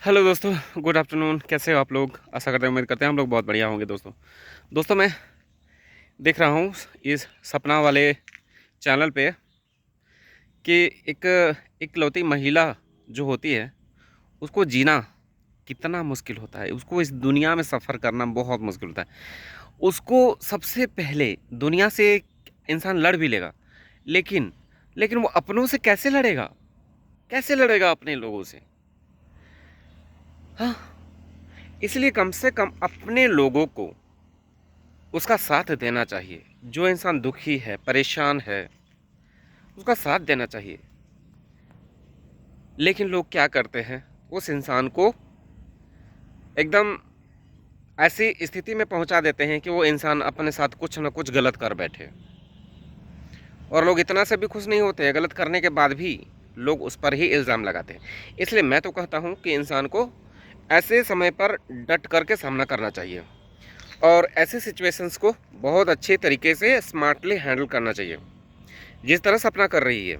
Hello दोस्तों, good afternoon. कैसे हो आप लोग? आशा करते हैं, उम्मीद करते हैं हम लोग बहुत बढ़िया होंगे। दोस्तों मैं देख रहा हूँ इस सपना वाले चैनल पे कि एक इकलौती महिला जो होती है उसको जीना कितना मुश्किल होता है। उसको इस दुनिया में सफ़र करना बहुत मुश्किल होता है। उसको सबसे पहले दुनिया से इंसान लड़ भी लेगा, लेकिन लेकिन वो अपनों से कैसे लड़ेगा? कैसे लड़ेगा अपने लोगों से? हाँ, इसलिए कम से कम अपने लोगों को उसका साथ देना चाहिए। जो इंसान दुखी है, परेशान है, उसका साथ देना चाहिए। लेकिन लोग क्या करते हैं, उस इंसान को एकदम ऐसी स्थिति में पहुंचा देते हैं कि वो इंसान अपने साथ कुछ ना कुछ गलत कर बैठे। और लोग इतना से भी खुश नहीं होते हैं, गलत करने के बाद भी लोग उस पर ही इल्ज़ाम लगाते हैं। इसलिए मैं तो कहता हूं कि इंसान को ऐसे समय पर डट करके सामना करना चाहिए और ऐसे सिचुएशंस को बहुत अच्छे तरीके से स्मार्टली हैंडल करना चाहिए, जिस तरह सपना कर रही है।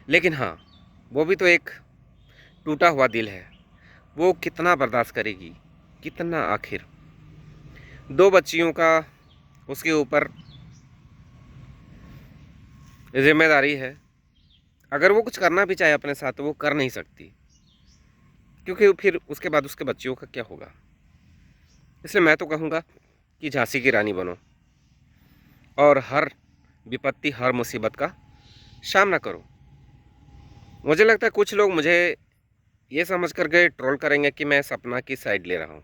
लेकिन हाँ, वो भी तो एक टूटा हुआ दिल है। वो कितना बर्दाश्त करेगी, कितना आखिर? दो बच्चियों का उसके ऊपर जिम्मेदारी है। अगर वो कुछ करना भी चाहे अपने साथ तो वो कर नहीं सकती, क्योंकि फिर उसके बाद उसके बच्चियों का क्या होगा। इसलिए मैं तो कहूँगा कि झांसी की रानी बनो और हर विपत्ति, हर मुसीबत का सामना करो। मुझे लगता है कुछ लोग मुझे ये समझ कर के ट्रोल करेंगे कि मैं सपना की साइड ले रहा हूँ।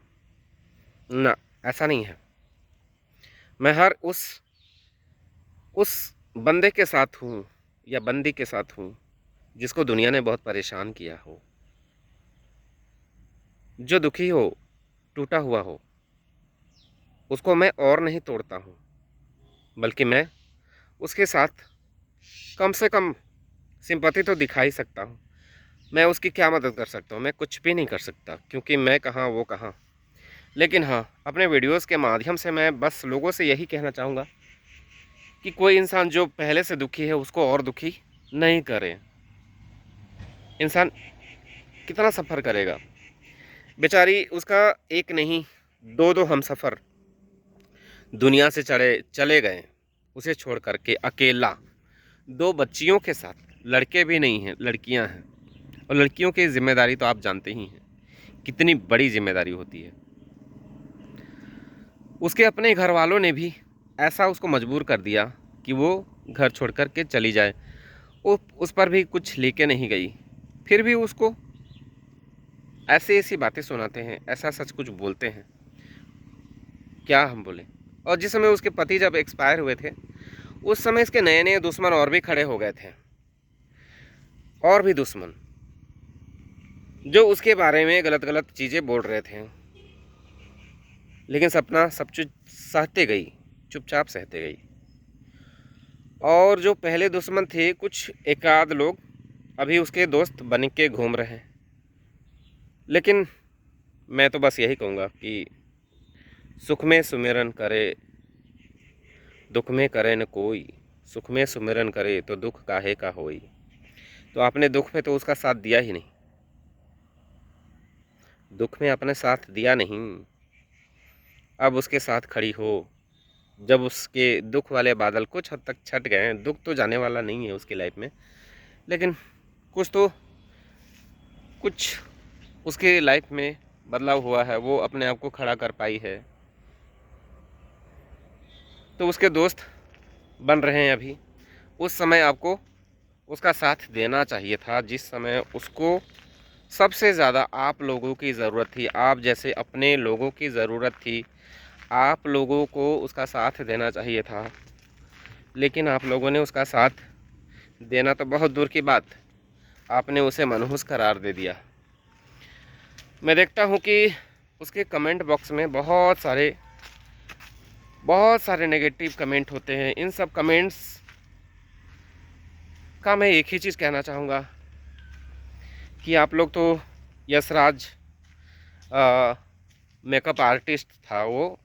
ना, ऐसा नहीं है। मैं हर उस बंदे के साथ हूँ या बंदी के साथ हूँ जिसको दुनिया ने बहुत परेशान किया हो, जो दुखी हो, टूटा हुआ हो। उसको मैं और नहीं तोड़ता हूँ, बल्कि मैं उसके साथ कम से कम सिंपैथी तो दिखा ही सकता हूँ। मैं उसकी क्या मदद कर सकता हूँ? मैं कुछ भी नहीं कर सकता, क्योंकि मैं कहाँ वो कहाँ। लेकिन हाँ, अपने वीडियोस के माध्यम से मैं बस लोगों से यही कहना चाहूँगा कि कोई इंसान जो पहले से दुखी है उसको और दुखी नहीं करे। इंसान कितना सफ़र करेगा? बेचारी उसका एक नहीं, दो दो हमसफ़र दुनिया से चले गए, उसे छोड़ कर के अकेला, दो बच्चियों के साथ। लड़के भी नहीं हैं, लड़कियां हैं। और लड़कियों की जिम्मेदारी तो आप जानते ही हैं, कितनी बड़ी जिम्मेदारी होती है। उसके अपने घर वालों ने भी ऐसा उसको मजबूर कर दिया कि वो घर छोड़ कर के चली जाए। वो उस पर भी कुछ लेके नहीं गई, फिर भी उसको ऐसी ऐसी बातें सुनाते हैं, ऐसा सच कुछ बोलते हैं। क्या हम बोले? और जिस समय उसके पति जब एक्सपायर हुए थे, उस समय इसके नए नए दुश्मन और भी खड़े हो गए थे। और भी दुश्मन जो उसके बारे में गलत गलत चीज़ें बोल रहे थे। लेकिन सपना सब चीज़ सहते गई, चुपचाप सहते गई। और जो पहले दुश्मन थे, कुछ एकाध लोग अभी उसके दोस्त बन के घूम रहे हैं। लेकिन मैं तो बस यही कहूँगा कि सुख में सुमिरन करे, दुख में करे न कोई। सुख में सुमिरन करे तो दुख काहे का होई। तो आपने दुख में तो उसका साथ दिया ही नहीं, दुख में अपने साथ दिया नहीं। अब उसके साथ खड़ी हो। जब उसके दुख वाले बादल कुछ हद तक छट गए हैं, दुख तो जाने वाला नहीं है उसकी लाइफ में, लेकिन कुछ उसके लाइफ में बदलाव हुआ है, वो अपने आप को खड़ा कर पाई है। तो उसके दोस्त बन रहे हैं अभी। उस समय आपको उसका साथ देना चाहिए था, जिस समय उसको सबसे ज़्यादा आप लोगों की ज़रूरत थी, आप जैसे अपने लोगों की ज़रूरत थी। आप लोगों को उसका साथ देना चाहिए था, लेकिन आप लोगों ने उसका साथ देना तो बहुत दूर की बात, आपने उसे मनहूस करार दे दिया। मैं देखता हूँ कि उसके कमेंट बॉक्स में बहुत सारे नेगेटिव कमेंट होते हैं। इन सब कमेंट्स का मैं एक ही चीज़ कहना चाहूँगा कि आप लोग तो यशराज मेकअप आर्टिस्ट था, वो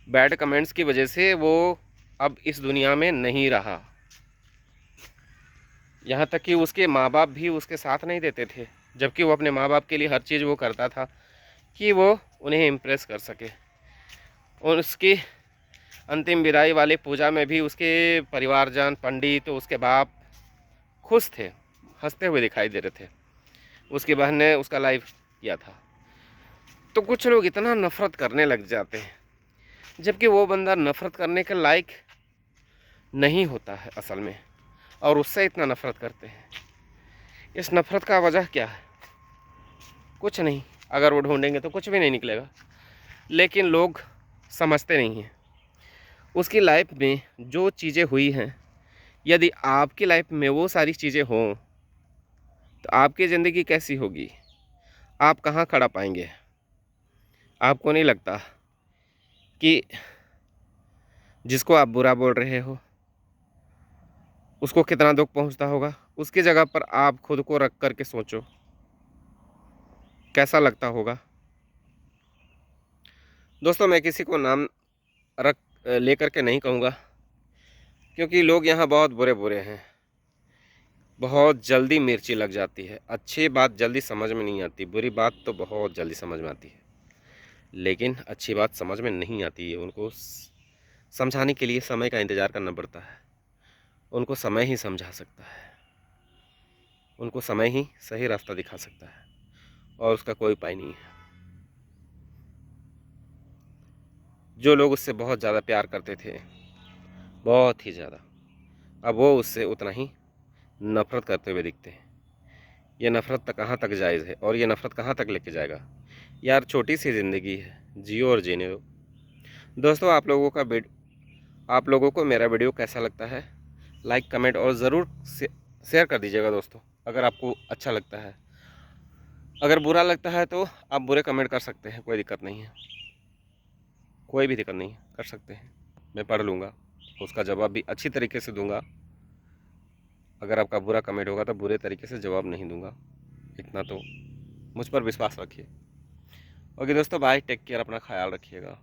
बैड कमेंट्स की वजह से वो अब इस दुनिया में नहीं रहा। यहाँ तक कि उसके माँ बाप भी उसके साथ नहीं देते थे। जबकि वो अपने माँ बाप के लिए हर चीज़ वो करता था कि वो उन्हें इम्प्रेस कर सके। और उसकी अंतिम विदाई वाली पूजा में भी उसके परिवारजन, पंडित, तो उसके बाप खुश थे, हंसते हुए दिखाई दे रहे थे। उसकी बहन ने उसका लाइव किया था। तो कुछ लोग इतना नफरत करने लग जाते हैं, जबकि वो बंदा नफरत करने के लायक नहीं होता है असल में, और उससे इतना नफरत करते हैं। इस नफरत का वजह क्या है? कुछ नहीं, अगर वो ढूंढेंगे तो कुछ भी नहीं निकलेगा। लेकिन लोग समझते नहीं हैं। उसकी लाइफ में जो चीज़ें हुई हैं, यदि आपकी लाइफ में वो सारी चीज़ें हों तो आपकी ज़िंदगी कैसी होगी? आप कहाँ खड़ा पाएंगे? आपको नहीं लगता कि जिसको आप बुरा बोल रहे हो उसको कितना दुख पहुंचता होगा? उसकी जगह पर आप खुद को रख कर के सोचो, कैसा लगता होगा? दोस्तों, मैं किसी को नाम रख लेकर के नहीं कहूँगा, क्योंकि लोग यहाँ बहुत बुरे बुरे हैं। बहुत जल्दी मिर्ची लग जाती है। अच्छी बात जल्दी समझ में नहीं आती, बुरी बात तो बहुत जल्दी समझ में आती है। लेकिन अच्छी बात समझ में नहीं आती है, उनको समझाने के लिए समय का इंतज़ार करना पड़ता है। उनको समय ही समझा सकता है, उनको समय ही सही रास्ता दिखा सकता है, और उसका कोई उपाय नहीं है। जो लोग उससे बहुत ज़्यादा प्यार करते थे, बहुत ही ज़्यादा, अब वो उससे उतना ही नफ़रत करते हुए दिखते हैं। ये नफ़रत तक कहाँ तक जायज़ है, और ये नफ़रत कहाँ तक लेके जाएगा? यार, छोटी सी ज़िंदगी है, जियो और जीने दो। दोस्तों, आप लोगों को मेरा वीडियो कैसा लगता है? लाइक, कमेंट और ज़रूर शेयर कर दीजिएगा दोस्तों, अगर आपको अच्छा लगता है। अगर बुरा लगता है तो आप बुरे कमेंट कर सकते हैं, कोई दिक्कत नहीं है। कोई भी दिक्कत नहीं है, कर सकते हैं, मैं पढ़ लूँगा, उसका जवाब भी अच्छी तरीके से दूँगा। अगर आपका बुरा कमेंट होगा तो बुरे तरीके से जवाब नहीं दूँगा, इतना तो मुझ पर विश्वास रखिए। ओके दोस्तों, बाय, टेक केयर, अपना ख्याल रखिएगा।